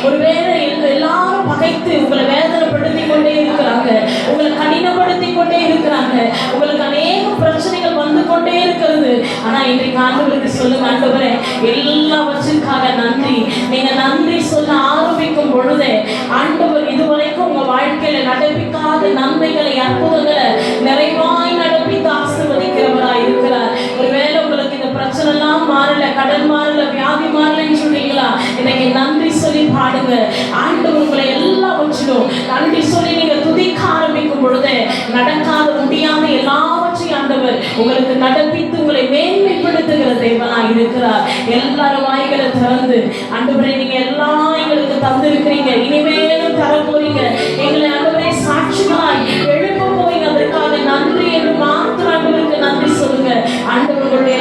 ஒருவேளை எல்லாரும் பகைத்து உங்களை வேதனைப்படுத்தி கொண்டே இருக்கிறாங்க, உங்களை கடினப்படுத்தி கொண்டே இருக்கிறாங்க, உங்களுக்கு அநேக பிரச்சனைகள் வந்து கொண்டே இருக்கிறது. ஆனா இன்றைக்கு ஆண்டவருக்கு சொல்லுங்க, ஆண்டவரே எல்லாவற்றிற்காக நன்றி. நீங்க நன்றி சொல்ல ஆரம்பிக்கும் பொழுதே ஆண்டவர் இதுவரைக்கும் உங்க வாழ்க்கையில நடப்பிக்காத நன்மைகளை, அற்புதங்களை நிறைவாய் நடப்பித்து ஆசீர்வதிக்கிறவராய் இருக்கிறார். ஒருவேளை உங்களுக்கு இந்த பிரச்சனை எல்லாம் மாறல, கடன் மாறல, வியாதி மாறலன்னு சொல்றீங்களா? இன்னைக்கு நன்றி சொல்லி பாடுங்க. ஆண்டவர் உங்களை எல்லாவற்றிலும் நன்றி சொல்லி நீங்க துதிக்க ஆரம்பிக்கும் பொழுது நடக்காத முடியாத எல்லாவற்றையும் ஆண்டவர் உங்களுக்கு நடப்பித்து உங்களை மேன்மைப்படுத்துகிற தேவனாய் இருக்கிறார். எல்லாரும் வாய்களை திறந்து, ஆண்டவரே நீங்க எல்லாம் எங்களுக்கு தந்திருக்கிறீங்க, இனிமேலும் தர போறீங்க, எங்களை ஆண்டவரே சாட்சிகளாய் எழுப்ப போறீங்க, அதற்காக நன்றி என்று மாத்திரம் ஆண்டவருக்கு நன்றி சொல்லுங்க. ஆண்டவர்களுடைய